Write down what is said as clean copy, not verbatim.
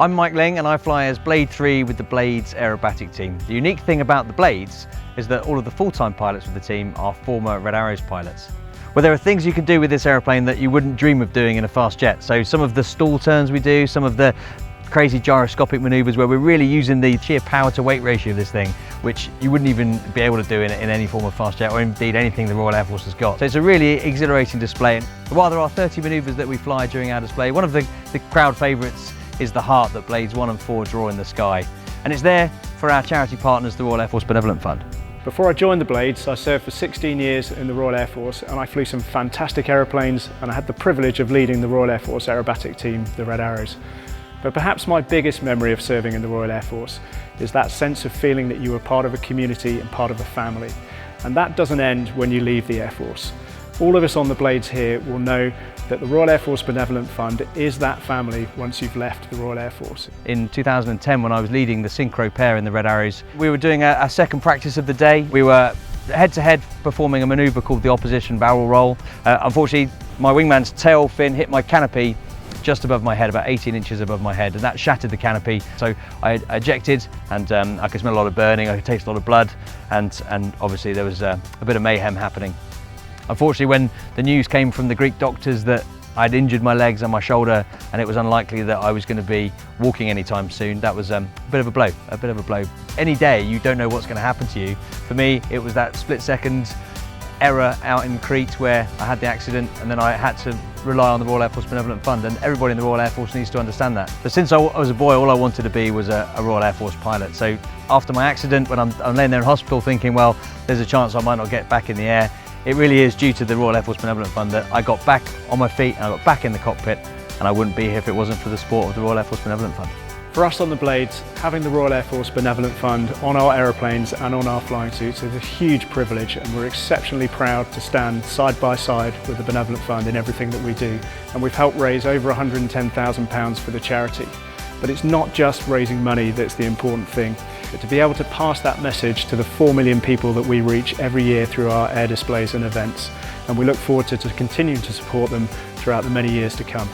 I'm Mike Ling and I fly as Blade 3 with the Blades Aerobatic Team. The unique thing about the Blades is that all of the full-time pilots with the team are former Red Arrows pilots. Well, there are things you can do with this aeroplane that you wouldn't dream of doing in a fast jet. So some of the stall turns we do, some of the crazy gyroscopic maneuvers where we're really using the sheer power to weight ratio of this thing, which you wouldn't even be able to do in any form of fast jet or indeed anything the Royal Air Force has got. So it's a really exhilarating display. And while there are 30 maneuvers that we fly during our display, one of the crowd favourites is the heart that Blades 1 and 4 draw in the sky. And it's there for our charity partners, the Royal Air Force Benevolent Fund. Before I joined the Blades, I served for 16 years in the Royal Air Force and I flew some fantastic aeroplanes, and I had the privilege of leading the Royal Air Force Aerobatic Team, the Red Arrows. But perhaps my biggest memory of serving in the Royal Air Force is that sense of feeling that you were part of a community and part of a family. And that doesn't end when you leave the Air Force. All of us on the Blades here will know that the Royal Air Force Benevolent Fund is that family once you've left the Royal Air Force. In 2010, when I was leading the synchro pair in the Red Arrows, we were doing a second practice of the day. We were head-to-head performing a manoeuvre called the opposition barrel roll. Unfortunately, my wingman's tail fin hit my canopy just above my head, about 18 inches above my head, and that shattered the canopy. So I ejected, and I could smell a lot of burning, I could taste a lot of blood, and obviously there was a bit of mayhem happening. Unfortunately, when the news came from the Greek doctors that I'd injured my legs and my shoulder and it was unlikely that I was going to be walking anytime soon, that was a bit of a blow, Any day you don't know what's going to happen to you. For me, it was that split-second error out in Crete where I had the accident, and then I had to rely on the Royal Air Force Benevolent Fund, and everybody in the Royal Air Force needs to understand that. But since I was a boy, all I wanted to be was a Royal Air Force pilot. So after my accident, when I'm laying there in hospital thinking, well, there's a chance I might not get back in the air, it really is due to the Royal Air Force Benevolent Fund that I got back on my feet and I got back in the cockpit, and I wouldn't be here if it wasn't for the support of the Royal Air Force Benevolent Fund. For us on the Blades, having the Royal Air Force Benevolent Fund on our aeroplanes and on our flying suits is a huge privilege, and we're exceptionally proud to stand side by side with the Benevolent Fund in everything that we do. And we've helped raise over £110,000 for the charity. But it's not just raising money that's the important thing, but to be able to pass that message to the 4 million people that we reach every year through our air displays and events. And we look forward to continuing to support them throughout the many years to come.